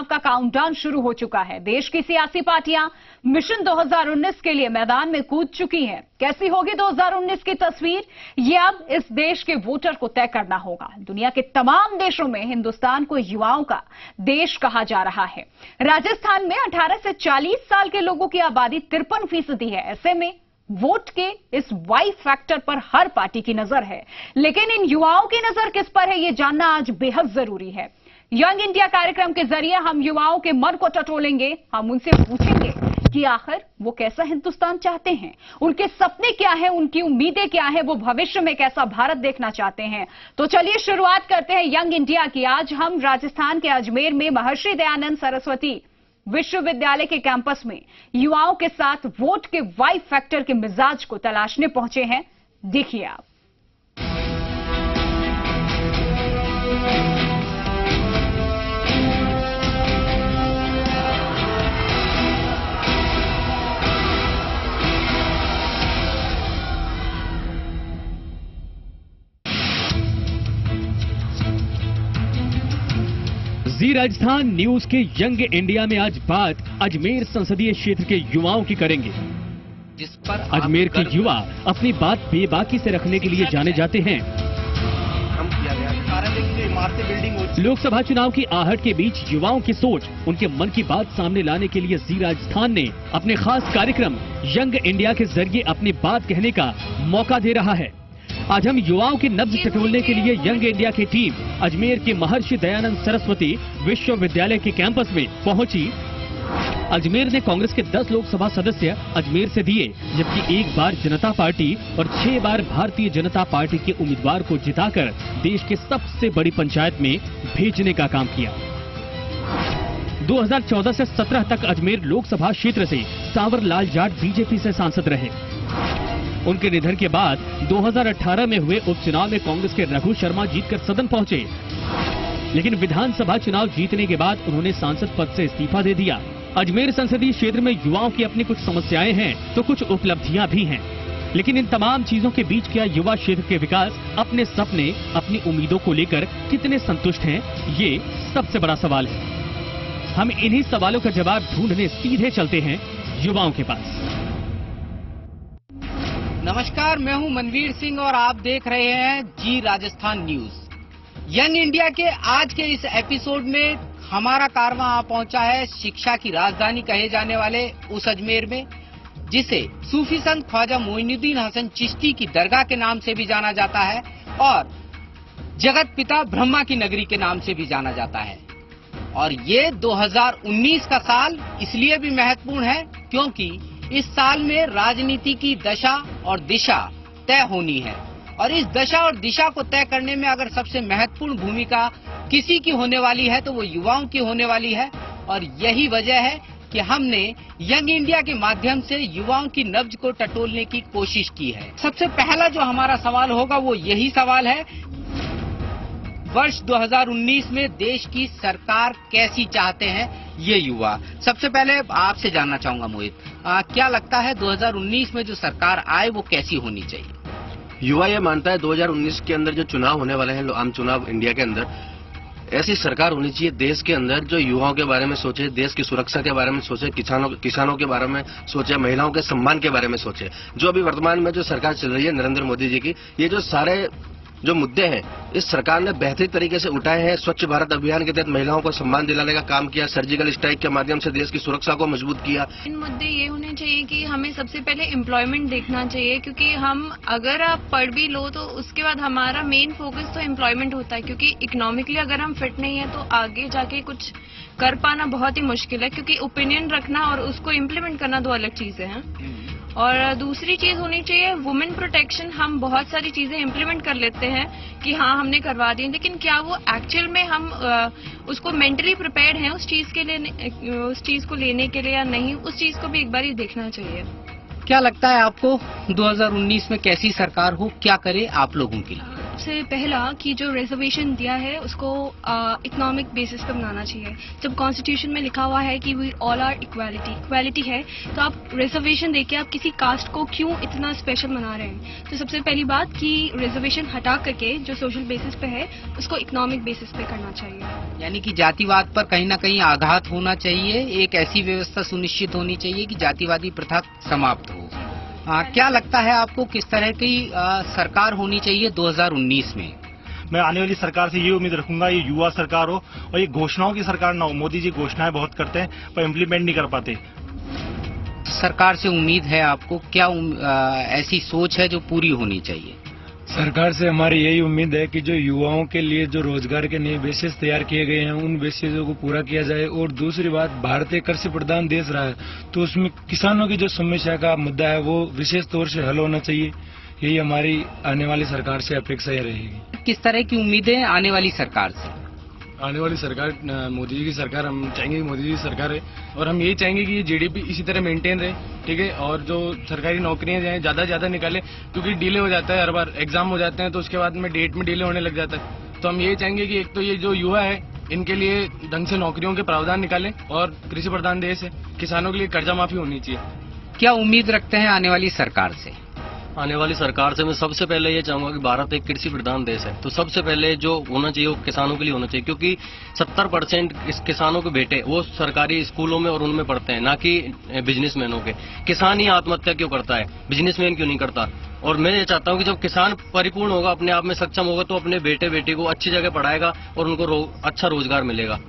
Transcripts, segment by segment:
चुनाव का काउंटडाउन शुरू हो चुका है। देश की सियासी पार्टियां मिशन 2019 के लिए मैदान में कूद चुकी हैं। कैसी होगी 2019 की तस्वीर, ये अब इस देश के वोटर को तय करना होगा। दुनिया के तमाम देशों में हिंदुस्तान को युवाओं का देश कहा जा रहा है। राजस्थान में 18 से 40 साल के लोगों की आबादी 53% है। ऐसे में वोट के इस वाई फैक्टर पर हर पार्टी की नजर है, लेकिन इन युवाओं की नजर किस पर है, ये जानना आज बेहद जरूरी है। यंग इंडिया कार्यक्रम के जरिए हम युवाओं के मन को टटोलेंगे। हम उनसे पूछेंगे कि आखिर वो कैसा हिंदुस्तान चाहते हैं, उनके सपने क्या हैं, उनकी उम्मीदें क्या हैं, वो भविष्य में कैसा भारत देखना चाहते हैं। तो चलिए शुरुआत करते हैं यंग इंडिया की। आज हम राजस्थान के अजमेर में महर्षि दयानंद सरस्वती विश्वविद्यालय के कैंपस में युवाओं के साथ वोट के वाई फैक्टर के मिजाज को तलाशने पहुंचे हैं। देखिए आप। जी राजस्थान न्यूज के यंग इंडिया में आज बात अजमेर संसदीय क्षेत्र के युवाओं की करेंगे। जिस पर अजमेर के युवा अपनी बात बेबाकी से रखने के लिए जाने जाते हैं। लोकसभा चुनाव की आहट के बीच युवाओं की सोच, उनके मन की बात सामने लाने के लिए जी राजस्थान ने अपने खास कार्यक्रम यंग इंडिया के जरिए अपनी बात कहने का मौका दे रहा है। आज हम युवाओं की नब्ज टटोलने के लिए यंग इंडिया की टीम अजमेर के महर्षि दयानंद सरस्वती विश्वविद्यालय के कैंपस में पहुंची। अजमेर ने कांग्रेस के 10 लोकसभा सदस्य अजमेर से दिए, जबकि 1 बार जनता पार्टी और 6 बार भारतीय जनता पार्टी के उम्मीदवार को जिताकर देश के सबसे बड़ी पंचायत में भेजने का काम किया। 2014 से 17 तक अजमेर लोकसभा क्षेत्र से सावर लाल जाट बीजेपी से सांसद रहे। उनके निधन के बाद 2018 में हुए उपचुनाव में कांग्रेस के रघु शर्मा जीतकर सदन पहुंचे, लेकिन विधानसभा चुनाव जीतने के बाद उन्होंने सांसद पद से इस्तीफा दे दिया। अजमेर संसदीय क्षेत्र में युवाओं की अपनी कुछ समस्याएं हैं तो कुछ उपलब्धियां भी हैं, लेकिन इन तमाम चीजों के बीच क्या युवा क्षेत्र के विकास, अपने सपने, अपनी उम्मीदों को लेकर कितने संतुष्ट हैं, ये सबसे बड़ा सवाल है। हम इन्हीं सवालों का जवाब ढूंढने सीधे चलते हैं युवाओं के पास। नमस्कार, मैं हूं मनवीर सिंह और आप देख रहे हैं जी राजस्थान न्यूज। यंग इंडिया के आज के इस एपिसोड में हमारा कारवां आ पहुंचा है शिक्षा की राजधानी कहे जाने वाले उस अजमेर में, जिसे सूफी संत ख्वाजा मोइनुद्दीन हसन चिश्ती की दरगाह के नाम से भी जाना जाता है और जगत पिता ब्रह्मा की नगरी के नाम से भी जाना जाता है। और ये 2019 का साल इसलिए भी महत्वपूर्ण है क्योंकि इस साल में राजनीति की दशा और दिशा तय होनी है, और इस दशा और दिशा को तय करने में अगर सबसे महत्वपूर्ण भूमिका किसी की होने वाली है तो वो युवाओं की होने वाली है। और यही वजह है कि हमने यंग इंडिया के माध्यम से युवाओं की नब्ज को टटोलने की कोशिश की है। सबसे पहला जो हमारा सवाल होगा वो यही सवाल है, वर्ष 2019 में देश की सरकार कैसी चाहते हैं ये युवा। सबसे पहले आपसे जानना चाहूंगा मोहित, क्या लगता है 2019 में जो सरकार आए वो कैसी होनी चाहिए? युवा ये मानता है 2019 के अंदर जो चुनाव होने वाले हैं, आम चुनाव इंडिया के अंदर, ऐसी सरकार होनी चाहिए देश के अंदर जो युवाओं के बारे में सोचे, देश की सुरक्षा के बारे में सोचे, किसानों के बारे में सोचे, महिलाओं के सम्मान के बारे में सोचे। जो अभी वर्तमान में जो सरकार चल रही है नरेंद्र मोदी जी की, ये जो सारे जो मुद्दे हैं इस सरकार ने बेहतरीन तरीके से उठाए हैं। स्वच्छ भारत अभियान के तहत महिलाओं को सम्मान दिलाने का काम किया, सर्जिकल स्ट्राइक के माध्यम से देश की सुरक्षा को मजबूत किया। इन मुद्दे ये होने चाहिए कि हमें सबसे पहले एम्प्लॉयमेंट देखना चाहिए, क्योंकि हम अगर आप पढ़ भी लो तो उसके बाद हमारा मेन फोकस तो एम्प्लॉयमेंट होता है, क्योंकि इकोनॉमिकली अगर हम फिट नहीं है तो आगे जाके कुछ कर पाना बहुत ही मुश्किल है, क्योंकि ओपिनियन रखना और उसको इम्प्लीमेंट करना 2 अलग चीजें हैं। और दूसरी चीज होनी चाहिए वुमेन प्रोटेक्शन। हम बहुत सारी चीजें इम्प्लीमेंट कर लेते हैं कि हाँ हमने करवा दी, लेकिन क्या वो एक्चुअल में हम उसको मेंटली प्रिपेयर्ड हैं उस चीज को लेने के लिए या नहीं, उस चीज को भी एक बार ही देखना चाहिए। क्या लगता है आपको 2019 में कैसी सरकार हो, क्या करे आप लोगों के लिए? सबसे पहला कि जो रिजर्वेशन दिया है उसको इकोनॉमिक बेसिस पे बनाना चाहिए। जब कॉन्स्टिट्यूशन में लिखा हुआ है कि वी ऑल आर इक्वालिटी है, तो आप रिजर्वेशन देके आप किसी कास्ट को क्यों इतना स्पेशल बना रहे हैं? तो सबसे पहली बात कि रिजर्वेशन हटा करके जो सोशल बेसिस पे है उसको इकोनॉमिक बेसिस पे करना चाहिए। यानी कि जातिवाद पर कहीं ना कहीं आघात होना चाहिए, एक ऐसी व्यवस्था सुनिश्चित होनी चाहिए कि जातिवादी प्रथा समाप्त हो। क्या लगता है आपको किस तरह की सरकार होनी चाहिए 2019 में? मैं आने वाली सरकार से ये उम्मीद रखूंगा ये युवा सरकार हो और ये घोषणाओं की सरकार ना हो। मोदी जी घोषणाएं बहुत करते हैं पर इम्प्लीमेंट नहीं कर पाते। सरकार से उम्मीद है आपको क्या ऐसी सोच है जो पूरी होनी चाहिए? सरकार से हमारी यही उम्मीद है कि जो युवाओं के लिए जो रोजगार के नए बेसिस तैयार किए गए हैं उन बेसिसों को पूरा किया जाए। और दूसरी बात, भारत एक कृषि प्रधान देश रहा है तो उसमें किसानों की जो समस्या का मुद्दा है वो विशेष तौर से हल होना चाहिए। यही हमारी आने वाली सरकार से अपेक्षा रहेगी। किस तरह की उम्मीदें आने वाली सरकार से? आने वाली सरकार मोदी जी की सरकार, हम चाहेंगे कि मोदी जी की सरकार है और हम यही चाहेंगे कि ये जीडीपी इसी तरह मेंटेन रहे, ठीक है। और जो सरकारी नौकरियां जाए ज्यादा निकाले, क्योंकि डिले हो जाता है, हर बार एग्जाम हो जाते हैं तो उसके बाद में डेट में डिले होने लग जाता है। तो हम यही चाहेंगे कि एक तो ये जो युवा है इनके लिए ढंग से नौकरियों के प्रावधान निकालें और कृषि प्रधान देश है, किसानों के लिए कर्जा माफी होनी चाहिए। क्या उम्मीद रखते हैं आने वाली सरकार से? आने वाली सरकार से मैं सबसे पहले ये चाहूंगा कि भारत एक कृषि प्रधान देश है, तो सबसे पहले जो होना चाहिए वो किसानों के लिए होना चाहिए, क्योंकि 70% इस किसानों के बेटे वो सरकारी स्कूलों में और उनमें पढ़ते हैं, ना कि बिजनेसमैनों के। किसान ही आत्महत्या क्यों करता है, बिजनेसमैन क्यों नहीं करता? और मैं ये चाहता हूँ कि जब किसान परिपूर्ण होगा, अपने आप में सक्षम होगा, तो अपने बेटे बेटी को अच्छी जगह पढ़ाएगा और उनको अच्छा रोजगार मिलेगा।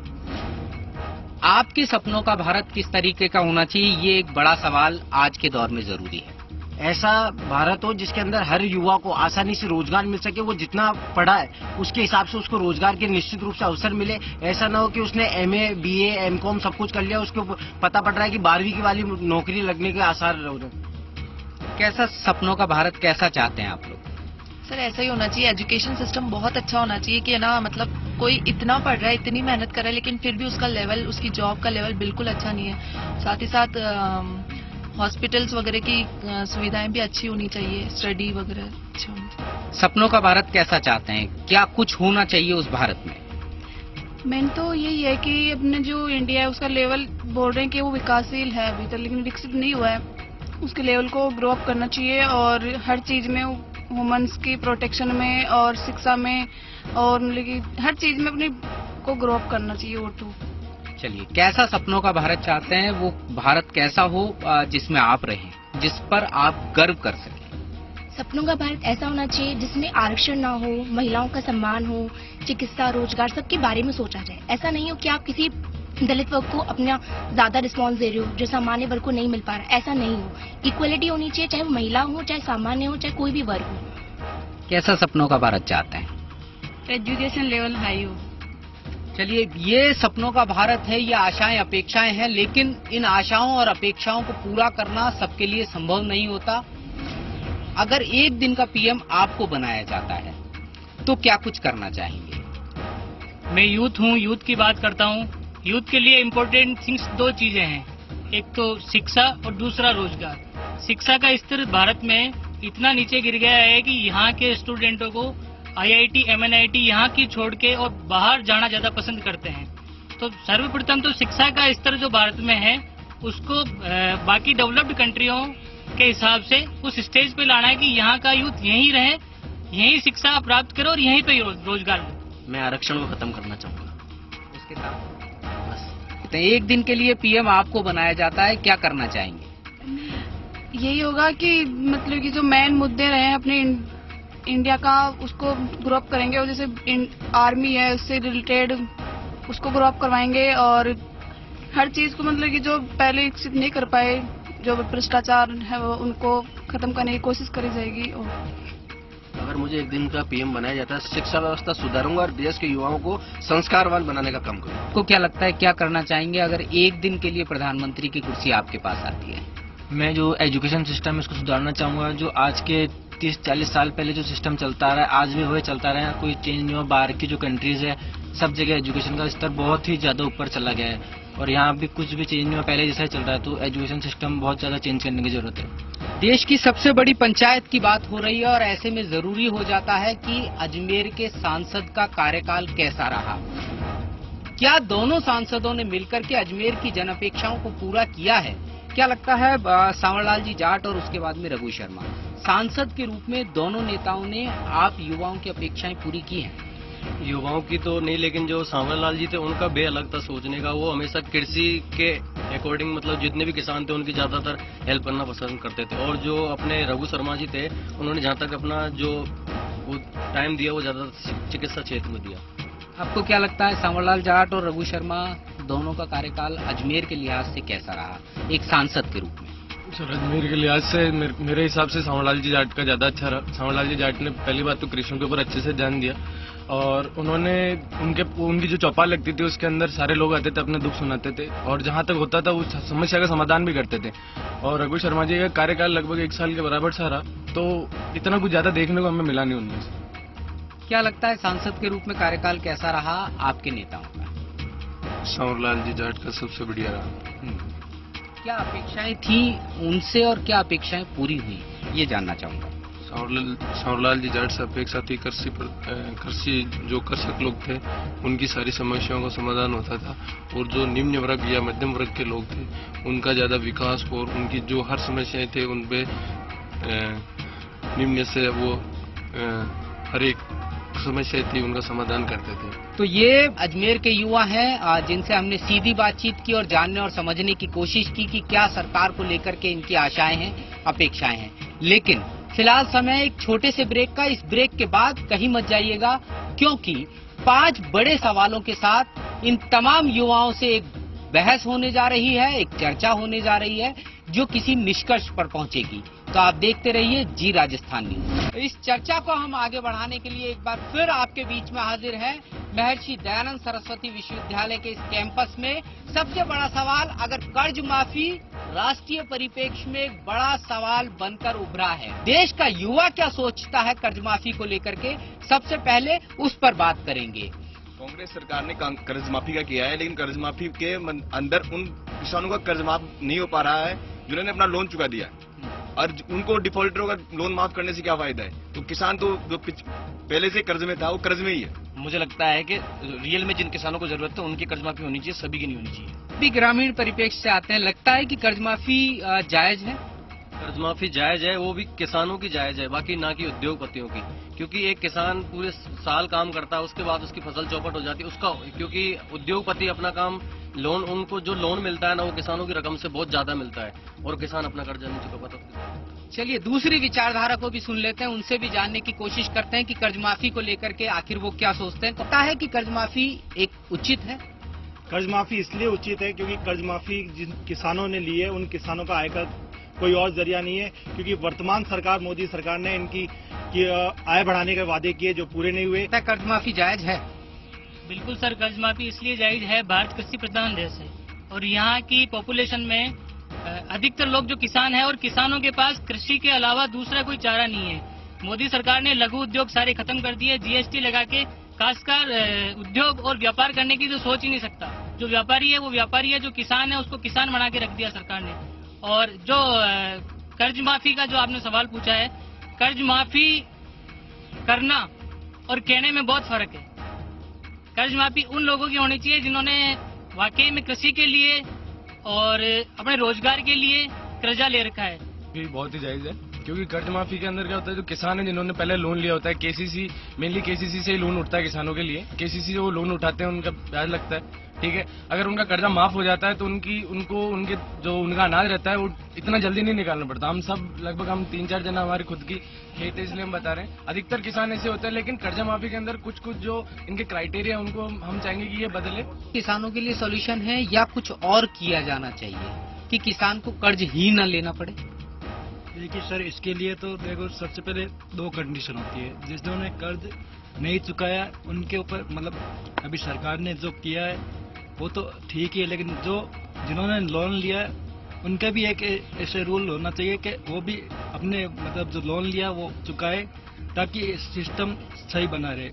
आपके सपनों का भारत किस तरीके का होना चाहिए, ये एक बड़ा सवाल आज के दौर में जरूरी है। ऐसा भारत हो जिसके अंदर हर युवा को आसानी से रोजगार मिल सके। वो जितना पढ़ा है उसके हिसाब से उसको रोजगार के निश्चित रूप से अवसर मिले। ऐसा ना हो कि उसने MA BA MCOM सब कुछ कर लिया, उसको पता पड़ रहा है कि 12वीं की वाली नौकरी लगने के आसार रह रहे। कैसा सपनों का भारत कैसा चाहते हैं आप लोग? सर ऐसा ही होना चाहिए, एजुकेशन सिस्टम बहुत अच्छा होना चाहिए कि ना, मतलब कोई इतना पढ़ रहा है, इतनी मेहनत कर रहा है, लेकिन फिर भी उसका लेवल, उसकी जॉब का लेवल बिल्कुल अच्छा नहीं है। साथ ही साथ हॉस्पिटल्स वगैरह की सुविधाएं भी अच्छी होनी चाहिए, स्टडी वगैरह अच्छी होनी चाहिए। सपनों का भारत कैसा चाहते हैं, क्या कुछ होना चाहिए उस भारत में? मेन तो यही है कि अपने जो इंडिया है उसका लेवल बोल रहे हैं कि वो विकासशील है अभी तक, लेकिन विकसित नहीं हुआ है। उसके लेवल को ग्रो अप करना चाहिए और हर चीज में, वुमेन्स की प्रोटेक्शन में और शिक्षा में और मतलब कि हर चीज में अपने को ग्रो अप करना चाहिए। वो तो चलिए, कैसा सपनों का भारत चाहते हैं, वो भारत कैसा हो जिसमें आप रहें, जिस पर आप गर्व कर सकें? सपनों का भारत ऐसा होना चाहिए जिसमें आरक्षण ना हो, महिलाओं का सम्मान हो, चिकित्सा, रोजगार सबके बारे में सोचा जाए। ऐसा नहीं हो कि आप किसी दलित वर्ग को अपना ज्यादा रिस्पॉन्स दे रहे हो जो सामान्य वर्ग को नहीं मिल पा रहा। ऐसा नहीं हो, इक्वलिटी होनी चाहिए, चाहे वो महिला हो, चाहे सामान्य हो, चाहे कोई भी वर्ग हो। कैसा सपनों का भारत चाहते हैं? एजुकेशन लेवल हाई हो। चलिए, ये सपनों का भारत है, ये आशाएं अपेक्षाएं हैं, लेकिन इन आशाओं और अपेक्षाओं को पूरा करना सबके लिए संभव नहीं होता। अगर एक दिन का PM आपको बनाया जाता है तो क्या कुछ करना चाहेंगे? मैं यूथ हूँ, यूथ की बात करता हूँ। यूथ के लिए इम्पोर्टेंट थिंग्स 2 चीजें हैं, एक तो शिक्षा और दूसरा रोजगार। शिक्षा का स्तर भारत में इतना नीचे गिर गया है कि यहाँ के स्टूडेंटों को IIT MNIT यहाँ की छोड़ के और बाहर जाना ज्यादा पसंद करते हैं। तो सर्वप्रथम तो शिक्षा का स्तर जो भारत में है उसको बाकी डेवलप्ड कंट्रियों के हिसाब से उस स्टेज पे लाना है कि यहाँ का यूथ यहीं रहे, यहीं शिक्षा प्राप्त करे और यहीं पे रोजगार ले। मैं आरक्षण को खत्म करना चाहूंगा। उसके साथ बस एक दिन के लिए PM आपको बनाया जाता है, क्या करना चाहेंगे? यही होगा कि मतलब कि जो मेन मुद्दे रहे हैं अपने इंडिया का, उसको ग्रो अप करेंगे। और जैसे आर्मी है उससे रिलेटेड उसको ग्रो अप करवाएंगे और हर चीज को मतलब कि जो पहले विकसित नहीं कर पाए, जो भ्रष्टाचार है वो उनको खत्म करने की कोशिश करी जाएगी। और अगर मुझे एक दिन का PM बनाया जाता है, शिक्षा व्यवस्था सुधारूंगा और देश के युवाओं को संस्कारवान बनाने का काम करूंगा। आपको क्या लगता है, क्या करना चाहेंगे अगर एक दिन के लिए प्रधानमंत्री की कुर्सी आपके पास आती है? मैं जो एजुकेशन सिस्टम है उसको सुधारना चाहूंगा। जो आज के 30-40 साल पहले जो सिस्टम चलता रहा है आज भी वही चलता रहा है, कोई चेंज नहीं हुआ। बाहर की जो कंट्रीज है सब जगह एजुकेशन का स्तर बहुत ही ज्यादा ऊपर चला गया है और यहाँ भी कुछ भी चेंज नहीं हुआ, पहले जैसा ही चल रहा है। तो एजुकेशन सिस्टम बहुत ज्यादा चेंज करने की जरूरत है। देश की सबसे बड़ी पंचायत की बात हो रही है और ऐसे में जरूरी हो जाता है कि अजमेर के सांसद का कार्यकाल कैसा रहा। क्या दोनों सांसदों ने मिलकर के अजमेर की जन अपेक्षाओं को पूरा किया है? क्या लगता है सांवरलाल जी जाट और उसके बाद में रघु शर्मा, सांसद के रूप में दोनों नेताओं ने आप युवाओं की अपेक्षाएं पूरी की हैं? युवाओं की तो नहीं, लेकिन जो सांवरलाल जी थे उनका बे अलग था सोचने का। वो हमेशा कृषि के अकॉर्डिंग मतलब जितने भी किसान थे उनकी ज्यादातर हेल्प करना पसंद करते थे। और जो अपने रघु शर्मा जी थे उन्होंने जहाँ तक अपना जो वो टाइम दिया वो ज्यादातर चिकित्सा क्षेत्र में दिया। आपको क्या लगता है सांवरलाल जाट और रघु शर्मा दोनों का कार्यकाल अजमेर के लिहाज से कैसा रहा एक सांसद के रूप में? सर, अजमेर के लिहाज से मेरे हिसाब से सांवरलाल जी जाट का ज्यादा अच्छा रहा। सांवरलाल जी जाट ने पहली बात तो कृषियों के ऊपर अच्छे से ध्यान दिया और उन्होंने उनकी जो चौपाल लगती थी उसके अंदर सारे लोग आते थे, अपने दुख सुनाते थे और जहां तक होता था उस समस्या का समाधान भी करते थे। और रघु शर्मा जी का कार्यकाल लगभग 1 साल के बराबर सा रहा, तो इतना कुछ ज्यादा देखने को हमें मिला नहीं उनमें से। क्या लगता है सांसद के रूप में कार्यकाल कैसा रहा आपके नेताओं का? सांवरलाल जी जाट का सबसे बढ़िया रहा। क्या अपेक्षाएं थी उनसे और क्या अपेक्षाएं पूरी हुई, ये जानना चाहूंगा। सांवरलाल जी जाट से अपेक्षा थी कृषि जो कृषक लोग थे उनकी सारी समस्याओं का समाधान होता था और जो निम्न वर्ग या मध्यम वर्ग के लोग थे उनका ज्यादा विकास और उनकी जो हर समस्याएं थे उन पे निम्न से वो हर एक समस्या थी उनका समाधान करते थे। तो ये अजमेर के युवा हैं जिनसे हमने सीधी बातचीत की और जानने और समझने की कोशिश की कि क्या सरकार को लेकर के इनकी आशाएं हैं, अपेक्षाएं हैं। लेकिन फिलहाल समय एक छोटे से ब्रेक का। इस ब्रेक के बाद कहीं मत जाइएगा क्योंकि 5 बड़े सवालों के साथ इन तमाम युवाओं से एक बहस होने जा रही है, एक चर्चा होने जा रही है जो किसी निष्कर्ष पर पहुंचेगी। तो आप देखते रहिए जी राजस्थान न्यूज। इस चर्चा को हम आगे बढ़ाने के लिए एक बार फिर आपके बीच में हाजिर है महर्षि दयानंद सरस्वती विश्वविद्यालय के इस कैंपस में। सबसे बड़ा सवाल, अगर कर्ज माफी राष्ट्रीय परिप्रेक्ष्य में एक बड़ा सवाल बनकर उभरा है, देश का युवा क्या सोचता है कर्ज माफी को लेकर के, सबसे पहले उस पर बात करेंगे। कांग्रेस सरकार ने कर्ज माफी का किया है, लेकिन कर्ज माफी के अंदर उन किसानों का कर्ज माफ नहीं हो पा रहा है जिन्होंने अपना लोन चुका दिया और उनको डिफॉल्टरों का लोन माफ करने से क्या फायदा है। तो किसान तो जो पहले से कर्ज में था वो कर्ज में ही है। मुझे लगता है कि रियल में जिन किसानों को जरूरत है उनकी कर्ज माफी होनी चाहिए, सभी की नहीं होनी चाहिए। अभी ग्रामीण परिप्रेक्ष्य से आते हैं, लगता है कि कर्ज माफी जायज है? कर्ज माफी जायज है, वो भी किसानों की जायज है, बाकी ना कि उद्योगपतियों की। क्योंकि एक किसान पूरे साल काम करता है उसके बाद उसकी फसल चौपट हो जाती है उसका, क्योंकि उद्योगपति अपना काम लोन, उनको जो लोन मिलता है ना वो किसानों की रकम से बहुत ज्यादा मिलता है और किसान अपना कर्जा नहीं चुका पाता। चलिए दूसरी विचारधारा को भी सुन लेते हैं, उनसे भी जानने की कोशिश करते हैं कि कर्ज माफी को लेकर के आखिर वो क्या सोचते हैं। पता है कि कर्ज माफी एक उचित है? कर्ज माफी इसलिए उचित है क्योंकि कर्ज माफी जिन किसानों ने ली है उन किसानों का आय का कोई और जरिया नहीं है, क्योंकि वर्तमान सरकार मोदी सरकार ने इनकी आय बढ़ाने के वादे किए जो पूरे नहीं हुए। कर्ज माफी जायज है? बिल्कुल सर, कर्ज माफी इसलिए जायज है, भारत कृषि प्रधान देश है और यहाँ की पॉपुलेशन में अधिकतर लोग जो किसान हैं और किसानों के पास कृषि के अलावा दूसरा कोई चारा नहीं है। मोदी सरकार ने लघु उद्योग सारे खत्म कर दिए, जीएसटी लगा के खासकर उद्योग और व्यापार करने की तो सोच ही नहीं सकता। जो व्यापारी है वो व्यापारी है, जो किसान है उसको किसान बना के रख दिया सरकार ने। और जो कर्ज माफी का जो आपने सवाल पूछा है, कर्ज माफी करना और कहने में बहुत फर्क है। कर्ज माफी उन लोगों की होनी चाहिए जिन्होंने वाकई में कृषि के लिए और अपने रोजगार के लिए कर्जा ले रखा है। ये बहुत ही जायज है क्योंकि कर्ज माफी के अंदर क्या होता है, जो किसान है जिन्होंने पहले लोन लिया होता है, केसीसी मेनली केसीसी से ही लोन उठता है किसानों के लिए। केसीसी से वो लोन उठाते हैं, उनका ब्याज लगता है, ठीक है। अगर उनका कर्जा माफ हो जाता है तो उनके जो उनका अनाज रहता है वो इतना जल्दी नहीं निकालना पड़ता। हम सब लगभग हम 3-4 जना हमारी खुद की खेत है इसलिए हम बता रहे हैं, अधिकतर किसान ऐसे होते हैं। लेकिन कर्जा माफी के अंदर कुछ जो इनके क्राइटेरिया उनको हम चाहेंगे कि ये बदले। किसानों के लिए सोल्यूशन है या कुछ और किया जाना चाहिए कि किसान को कर्ज ही न लेना पड़े? देखिए सर, इसके लिए तो देखो सबसे पहले 2 कंडीशन होती है। जिन्होंने कर्ज नहीं चुकाया उनके ऊपर मतलब अभी सरकार ने जो किया है वो तो ठीक ही है, लेकिन जिन्होंने लोन लिया है उनका भी एक ऐसे रूल होना चाहिए कि वो भी अपने मतलब जो लोन लिया वो चुकाए ताकि सिस्टम सही बना रहे।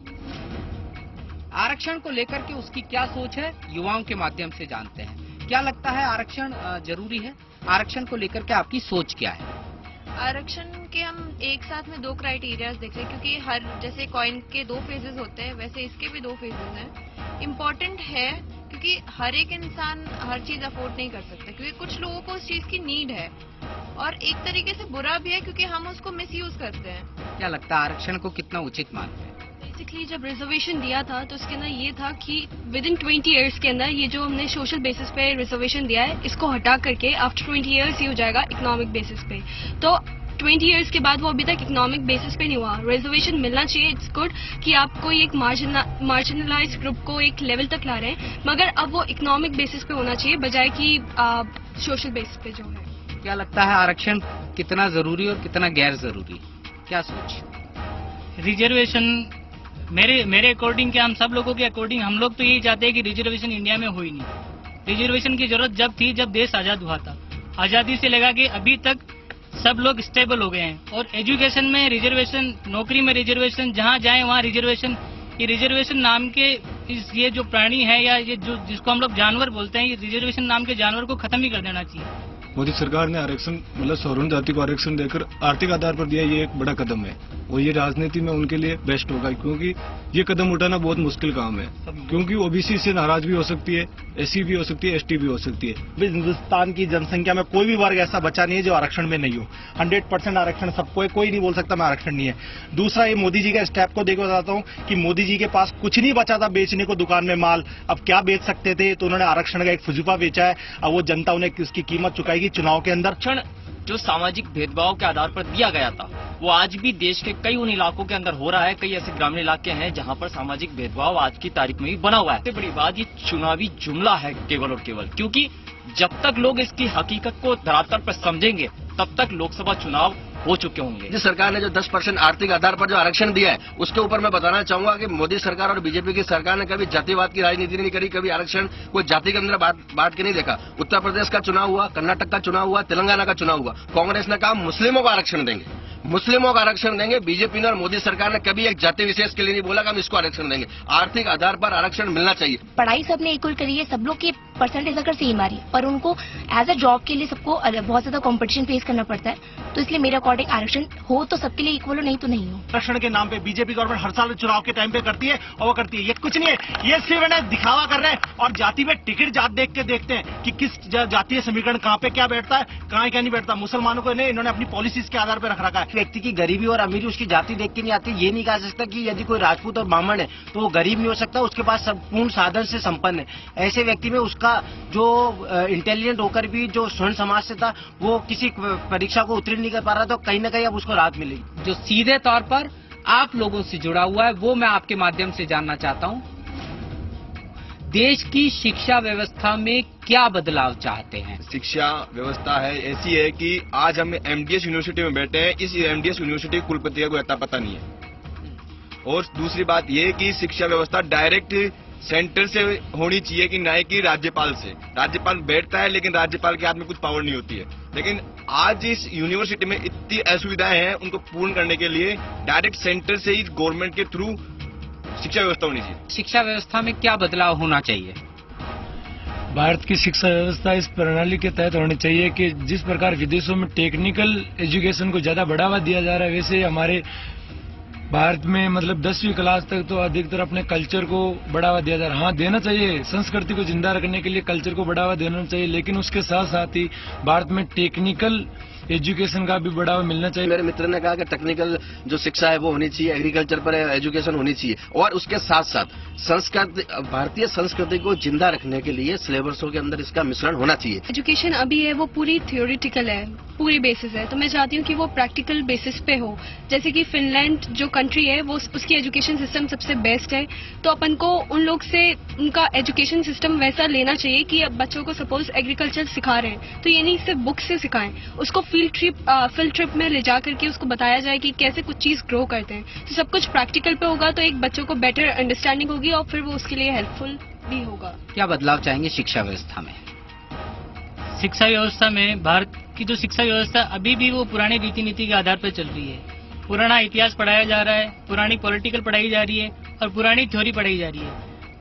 आरक्षण को लेकर के उसकी क्या सोच है, युवाओं के माध्यम से जानते हैं। क्या लगता है आरक्षण जरूरी है? आरक्षण को लेकर के आपकी सोच क्या है? आरक्षण के हम एक साथ में 2 क्राइटेरियाज देख रहे हैं, क्योंकि हर जैसे कॉइन के 2 फेजेस होते हैं वैसे इसके भी 2 फेजेस हैं। इम्पोर्टेंट है क्योंकि हर एक इंसान हर चीज अफोर्ड नहीं कर सकता, क्योंकि कुछ लोगों को उस चीज की नीड है, और एक तरीके से बुरा भी है क्योंकि हम उसको मिसयूज करते हैं। क्या लगता है आरक्षण को कितना उचित मानते हैं? बेसिकली जब रिजर्वेशन दिया था तो उसके अंदर ये था कि विद इन 20 ईयर्स के अंदर ये जो हमने सोशल बेसिस पे रिजर्वेशन दिया है इसको हटा करके आफ्टर 20 ईयर्स ही हो जाएगा इकोनॉमिक बेसिस पे। तो 20 ईयर्स के बाद वो अभी तक इकोनॉमिक बेसिस पे नहीं हुआ। रिजर्वेशन मिलना चाहिए, इट्स गुड कि आप कोई एक मार्जिनलाइज ग्रुप को एक लेवल तक ला रहे हैं, मगर अब वो इकोनॉमिक बेसिस पे होना चाहिए बजाय कि सोशल बेसिस पे जो है। क्या लगता है आरक्षण कितना जरूरी और कितना गैर जरूरी, क्या सोच? रिजर्वेशन मेरे अकॉर्डिंग, क्या हम सब लोगों के अकॉर्डिंग, हम लोग तो यही चाहते हैं कि रिजर्वेशन इंडिया में हो ही नहीं। रिजर्वेशन की जरूरत जब थी जब देश आजाद हुआ था, आजादी से लगा के अभी तक सब लोग स्टेबल हो गए हैं। और एजुकेशन में रिजर्वेशन, नौकरी में रिजर्वेशन, जहां जाए वहां रिजर्वेशन। ये रिजर्वेशन नाम के ये जो प्राणी है या ये जो जिसको हम लोग जानवर बोलते हैं, ये रिजर्वेशन नाम के जानवर को खत्म ही कर देना चाहिए। मोदी सरकार ने आरक्षण मतलब सवर्ण जाति को आरक्षण देकर आर्थिक आधार पर दिया, ये एक बड़ा कदम है और ये राजनीति में उनके लिए बेस्ट होगा, क्योंकि ये कदम उठाना बहुत मुश्किल काम है, क्योंकि ओबीसी से नाराज भी हो सकती है, एससी भी हो सकती है, एसटी भी हो सकती है। हिंदुस्तान की जनसंख्या में कोई भी वर्ग ऐसा बचा नहीं है जो आरक्षण में नहीं हो। 100% आरक्षण सबको है, कोई नहीं बोल सकता मैं आरक्षण नहीं है। दूसरा, ये मोदी जी का स्टेप को देखो बताता हूँ कि मोदी जी के पास कुछ नहीं बचा था बेचने को दुकान में माल, अब क्या बेच सकते थे, तो उन्होंने आरक्षण का एक फुजुफा बेचा है। अब वो जनता उन्हें उसकी कीमत चुकाएगी चुनाव के अंदर। जो सामाजिक भेदभाव के आधार पर दिया गया था वो आज भी देश के कई उन इलाकों के अंदर हो रहा है। कई ऐसे ग्रामीण इलाके हैं जहां पर सामाजिक भेदभाव आज की तारीख में भी बना हुआ है। सबसे बड़ी बात, ये चुनावी जुमला है केवल और केवल, क्योंकि जब तक लोग इसकी हकीकत को धरातल पर समझेंगे तब तक लोकसभा चुनाव हो चुके होंगे। जिस सरकार ने जो 10% आर्थिक आधार पर जो आरक्षण दिया है उसके ऊपर मैं बताना चाहूंगा कि मोदी सरकार और बीजेपी की सरकार ने कभी जातिवाद की राजनीति नहीं करी, कभी आरक्षण कोई जाति के अंदर बांट के नहीं देखा। उत्तर प्रदेश का चुनाव हुआ, कर्नाटक का चुनाव हुआ, तेलंगाना का चुनाव हुआ, कांग्रेस ने कहा मुस्लिमों को आरक्षण देंगे, मुस्लिमों को आरक्षण देंगे। बीजेपी ने और मोदी सरकार ने कभी एक जाति विशेष के लिए नहीं बोला कि हम इसको आरक्षण देंगे। आर्थिक आधार पर आरक्षण मिलना चाहिए। पढ़ाई सबने इक्वल करी है, सब लोग की परसेंटेज अगर सेम आ रही है, पर उनको एज अ जॉब के लिए सबको बहुत ज्यादा कंपटीशन फेस करना पड़ता है, तो इसलिए मेरे अकॉर्डिंग आरक्षण हो तो सबके लिए इक्वल हो, नहीं तो नहीं हो। आरक्षण के नाम पे बीजेपी गवर्नमेंट हर साल चुनाव के टाइम पे करती है और वो करती है, ये कुछ नहीं है, ये सिर्फ है दिखावा कर रहे हैं और जाति में टिकट जात देख के देखते हैं कि किस जातीय समीकरण कहाँ पे क्या बैठता है, कहाँ क्या नहीं बैठता। मुसलमानों को नहीं, इन्होंने अपनी पॉलिसीज के आधार पर रख रखा है। व्यक्ति की गरीबी और अमीरी उसकी जाति देख के नहीं आती। ये नहीं कहा जा सकता कि यदि कोई राजपूत और ब्राह्मण है तो वो गरीब नहीं हो सकता, उसके पास संपूर्ण साधन से संपन्न है। ऐसे व्यक्ति में उसका जो इंटेलिजेंट होकर भी जो स्वर्ण समाज से था वो किसी परीक्षा को उत्तीर्ण नहीं कर पा रहा, तो कहीं ना कहीं अब उसको राहत मिलेगी। जो सीधे तौर पर आप लोगों से जुड़ा हुआ है वो मैं आपके माध्यम से जानना चाहता हूं। देश की शिक्षा व्यवस्था में क्या बदलाव चाहते हैं? शिक्षा व्यवस्था है ऐसी है कि आज हम एमडीएस यूनिवर्सिटी में बैठे हैं, इस एमडीएस यूनिवर्सिटी के कुलपति का कोई अता पता नहीं है। और दूसरी बात यह है कि शिक्षा व्यवस्था डायरेक्ट सेंटर से होनी चाहिए कि ना कि राज्यपाल से। राज्यपाल बैठता है लेकिन राज्यपाल के हाथ में कुछ पावर नहीं होती है। लेकिन आज इस यूनिवर्सिटी में इतनी असुविधाएं हैं, उनको पूर्ण करने के लिए डायरेक्ट सेंटर से ही गवर्नमेंट के थ्रू शिक्षा व्यवस्था होनी चाहिए। शिक्षा व्यवस्था में क्या बदलाव होना चाहिए? भारत की शिक्षा व्यवस्था इस प्रणाली के तहत होनी चाहिए कि जिस प्रकार विदेशों में टेक्निकल एजुकेशन को ज्यादा बढ़ावा दिया जा रहा है, वैसे हमारे भारत में मतलब 10वीं क्लास तक तो अधिकतर अपने कल्चर को बढ़ावा दिया जा रहा है। हाँ, देना चाहिए, संस्कृति को जिंदा रखने के लिए कल्चर को बढ़ावा देना चाहिए, लेकिन उसके साथ साथ ही भारत में टेक्निकल एजुकेशन का भी बढ़ावा मिलना चाहिए। मेरे मित्र ने कहा कि टेक्निकल जो शिक्षा है वो होनी चाहिए, एग्रीकल्चर पर एजुकेशन होनी चाहिए, और उसके साथ साथ संस्कृति, भारतीय संस्कृति को जिंदा रखने के लिए सिलेबसों के अंदर इसका मिश्रण होना चाहिए। एजुकेशन अभी है वो पूरी थियोरिटिकल है, पूरी बेसिस है, तो मैं चाहती हूँ कि वो प्रैक्टिकल बेसिस पे हो। जैसे कि फिनलैंड जो कंट्री है वो उसकी एजुकेशन सिस्टम सबसे बेस्ट है, तो अपन को उन लोग से उनका एजुकेशन सिस्टम वैसा लेना चाहिए कि अब बच्चों को सपोज एग्रीकल्चर सिखा रहे हैं तो ये नहीं सिर्फ बुक से सिखाएं, उसको फील्ड ट्रिप में ले जा करके उसको बताया जाए कि कैसे कुछ चीज ग्रो करते हैं। तो सब कुछ प्रैक्टिकल पे होगा तो एक बच्चों को बेटर अंडरस्टैंडिंग होगी और फिर वो उसके लिए हेल्पफुल भी होगा। क्या बदलाव चाहेंगे शिक्षा व्यवस्था में? शिक्षा व्यवस्था में भारत की जो शिक्षा व्यवस्था अभी भी वो पुराने रीति नीति के आधार पर चल रही है। पुराना इतिहास पढ़ाया जा रहा है, पुरानी पॉलिटिकल पढ़ाई जा रही है और पुरानी थ्योरी पढ़ाई जा रही है।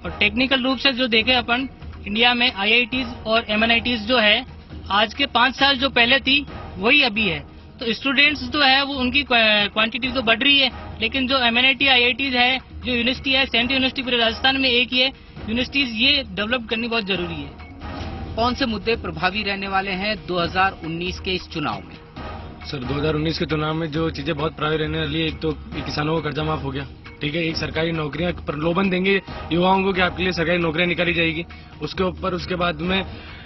और टेक्निकल रूप से जो देखे अपन इंडिया में IITs और MNITs जो है आज के 5 साल जो पहले थी वही अभी है। तो स्टूडेंट्स जो है वो उनकी क्वांटिटी तो बढ़ रही है, लेकिन जो MNIT IITs है, जो यूनिवर्सिटी है, सेंट्रल यूनिवर्सिटी पूरे राजस्थान में एक ही है, यूनिवर्सिटीज ये डेवलप करनी बहुत जरूरी है। कौन से मुद्दे प्रभावी रहने वाले हैं 2019 के इस चुनाव में? सर 2019 के चुनाव में जो चीजें बहुत प्रभावी रहने वाली है, एक तो किसानों को कर्जा माफ हो गया, ठीक है, एक सरकारी नौकरियां प्रलोभन देंगे युवाओं को कि आपके लिए सरकारी नौकरियां निकाली जाएगी। उसके ऊपर उसके बाद में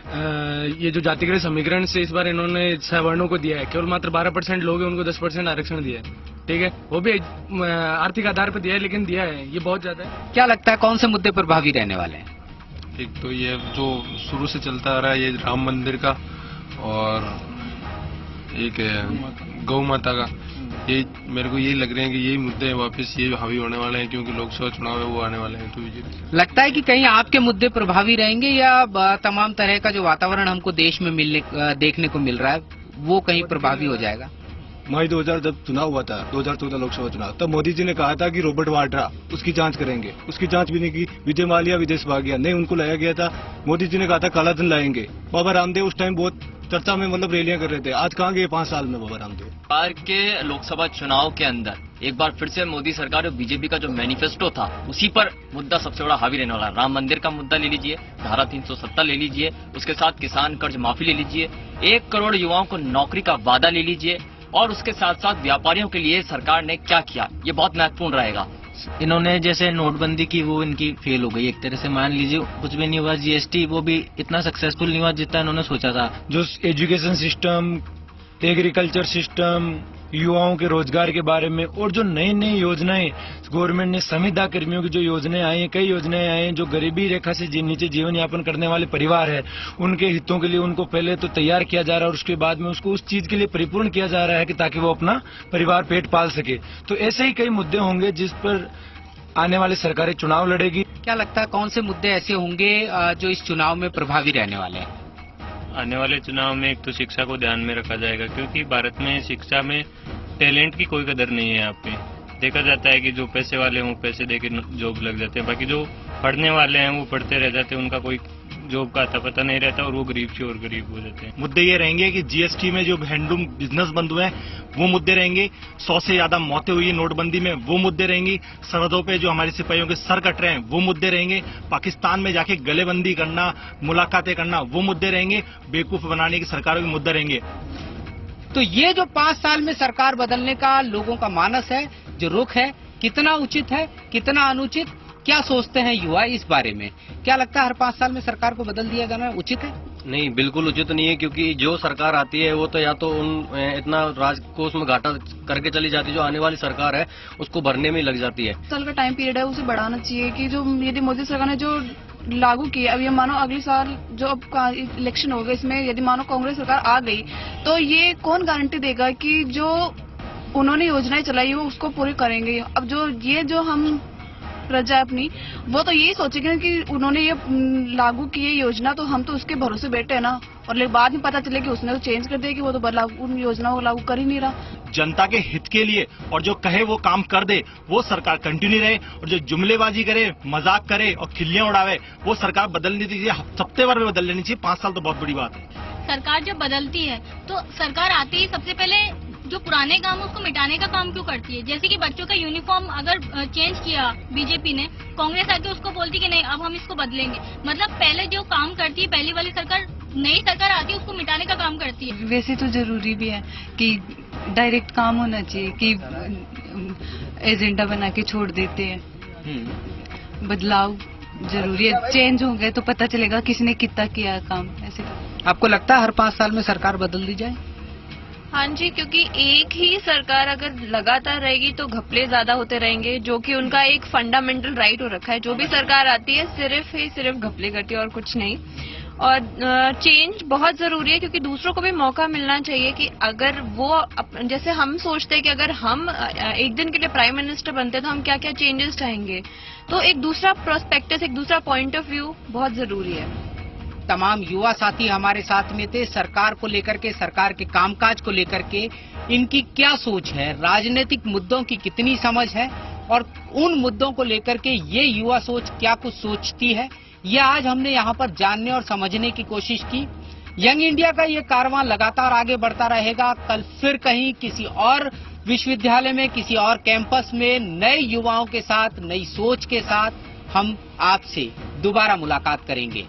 ये जो जातिगत समीकरण से इस बार इन्होंने सवर्णों को दिया है, केवल मात्र 12% लोग हैं उनको 10% आरक्षण दिया है, ठीक है, वो भी आर्थिक आधार पर दिया है, लेकिन दिया है, ये बहुत ज्यादा है। क्या लगता है कौन से मुद्दे प्रभावी रहने वाले हैं? एक तो ये जो शुरू से चलता आ रहा है ये राम मंदिर का, और एक गौ माता का, ये मेरे को यही लग रहे हैं कि यही मुद्दे वापस ये हावी होने वाले हैं, क्योंकि लोकसभा चुनाव है वो आने वाले हैं। तो बीजेपी लगता है कि कहीं आपके मुद्दे प्रभावी रहेंगे या तमाम तरह का जो वातावरण हमको देश में देखने को मिल रहा है वो कहीं प्रभावी हो जाएगा? मई 2000 जब चुनाव हुआ था, 2014 लोकसभा चुनाव, तब मोदी जी ने कहा था कि रॉबर्ट वाड्रा उसकी जांच करेंगे, उसकी जांच भी नहीं की, विजय माल्या विदेश भाग गया, नहीं उनको लाया गया था। मोदी जी ने कहा था काला धन लाएंगे। बाबा रामदेव उस टाइम बहुत चर्चा में मतलब रैलियां कर रहे थे, आज कहाँ गए 5 साल में बाबा रामदेव? बार के लोकसभा चुनाव के अंदर एक बार फिर से मोदी सरकार और बीजेपी का जो मैनिफेस्टो था उसी पर मुद्दा सबसे बड़ा हावी रहने वाला है। राम मंदिर का मुद्दा ले लीजिए, धारा 370 ले लीजिए, उसके साथ किसान कर्ज माफी ले लीजिए, 1 करोड़ युवाओं को नौकरी का वादा ले लीजिए, और उसके साथ साथ व्यापारियों के लिए सरकार ने क्या किया, ये बहुत महत्वपूर्ण रहेगा। इन्होंने जैसे नोटबंदी की वो इनकी फेल हो गई एक तरह से, मान लीजिए कुछ भी नहीं हुआ। GST वो भी इतना सक्सेसफुल नहीं हुआ जितना इन्होंने सोचा था। जो एजुकेशन सिस्टम, एग्रीकल्चर सिस्टम, युवाओं के रोजगार के बारे में, और जो नई नई योजनाएं गवर्नमेंट ने, संविदा कर्मियों की जो योजनाएं आई हैं, कई योजनाएं आई हैं जो गरीबी रेखा से नीचे जीवन यापन करने वाले परिवार है उनके हितों के लिए उनको पहले तो तैयार किया जा रहा है और उसके बाद में उसको उस चीज के लिए परिपूर्ण किया जा रहा है कि ताकि वो अपना परिवार पेट पाल सके। तो ऐसे ही कई मुद्दे होंगे जिस पर आने वाली सरकारें चुनाव लड़ेगी। क्या लगता है कौन से मुद्दे ऐसे होंगे जो इस चुनाव में प्रभावी रहने वाले हैं? आने वाले चुनाव में एक तो शिक्षा को ध्यान में रखा जाएगा, क्योंकि भारत में शिक्षा में टैलेंट की कोई कदर नहीं है। यहाँ पे देखा जाता है कि जो पैसे वाले हों पैसे देके जॉब लग जाते हैं, बाकी जो पढ़ने वाले हैं वो पढ़ते रह जाते हैं, उनका कोई जॉब का आता पता नहीं रहता और वो गरीब से और गरीब हो जाते हैं। मुद्दे ये रहेंगे कि GST में जो हैंडलूम बिजनेस बंद हुए हैं वो मुद्दे रहेंगे, 100 से ज्यादा मौतें हुई है नोटबंदी में वो मुद्दे रहेंगी, सरहदों पे जो हमारे सिपाहियों के सर कट रहे हैं वो मुद्दे रहेंगे, पाकिस्तान में जाके गलेबंदी करना, मुलाकातें करना वो मुद्दे रहेंगे, बेवकूफ बनाने की सरकारों के मुद्दे रहेंगे। तो ये जो 5 साल में सरकार बदलने का लोगों का मानस है, जो रुख है, कितना उचित है, कितना अनुचित, क्या सोचते हैं युवा इस बारे में? क्या लगता है हर 5 साल में सरकार को बदल दिया जाना उचित है? नहीं, बिल्कुल उचित नहीं है, क्योंकि जो सरकार आती है वो तो या तो इतना राजकोष में घाटा करके चली जाती है, जो आने वाली सरकार है उसको भरने में लग जाती है। साल का टाइम पीरियड है उसे बढ़ाना चाहिए कि जो यदि मोदी सरकार ने जो लागू किया, अब ये मानो अगले साल जो अब इलेक्शन होगा इसमें यदि मानो कांग्रेस सरकार आ गई तो ये कौन गारंटी देगा कि जो उन्होंने योजनाएं चलाई वो उसको पूरी करेंगे? अब जो हम प्रजा अपनी वो तो यही सोचेंगे कि उन्होंने ये लागू की योजना तो हम तो उसके भरोसे बैठे हैं ना, और बाद में पता चले कि उसने तो चेंज कर दिया कि वो तो उन योजनाओं को लागू कर ही नहीं रहा। जनता के हित के लिए और जो कहे वो काम कर दे वो सरकार कंटिन्यू रहे, और जो जुमलेबाजी करे, मजाक करे और खिल्लियां उड़ावे वो सरकार बदलनी चाहिए, हफ्ते भर में बदल लेनी चाहिए। 5 साल तो बहुत बड़ी बात है। सरकार जब बदलती है तो सरकार आते ही सबसे पहले जो पुराने काम है उसको मिटाने का काम क्यों करती है? जैसे कि बच्चों का यूनिफॉर्म अगर चेंज किया बीजेपी ने, कांग्रेस आके उसको बोलती कि नहीं अब हम इसको बदलेंगे। मतलब पहले जो काम करती है पहली वाली सरकार, नई सरकार आती है उसको मिटाने का काम करती है। वैसे तो जरूरी भी है कि डायरेक्ट काम होना चाहिए कि एजेंडा बना के छोड़ देते हैं। बदलाव जरूरी है, चेंज हो गए तो पता चलेगा किसने कितना किया काम। ऐसे आपको लगता है हर 5 साल में सरकार बदल दी जाए? हाँ जी, क्योंकि एक ही सरकार अगर लगातार रहेगी तो घपले ज्यादा होते रहेंगे, जो कि उनका एक फंडामेंटल राइट हो रखा है। जो भी सरकार आती है सिर्फ घपले करती है और कुछ नहीं। और चेंज बहुत जरूरी है, क्योंकि दूसरों को भी मौका मिलना चाहिए कि अगर वो जैसे हम सोचते हैं कि अगर हम एक दिन के लिए प्राइम मिनिस्टर बनते तो हम क्या क्या चेंजेस चाहेंगे, तो एक दूसरा प्रोस्पेक्टस, एक दूसरा पॉइंट ऑफ व्यू बहुत जरूरी है। तमाम युवा साथी हमारे साथ में थे। सरकार को लेकर के, सरकार के कामकाज को लेकर के इनकी क्या सोच है, राजनीतिक मुद्दों की कितनी समझ है और उन मुद्दों को लेकर के ये युवा सोच क्या कुछ सोचती है, ये आज हमने यहाँ पर जानने और समझने की कोशिश की। यंग इंडिया का ये कारवां लगातार आगे बढ़ता रहेगा। कल फिर कहीं किसी और विश्वविद्यालय में, किसी और कैंपस में नए युवाओं के साथ, नई सोच के साथ हम आपसे दोबारा मुलाकात करेंगे।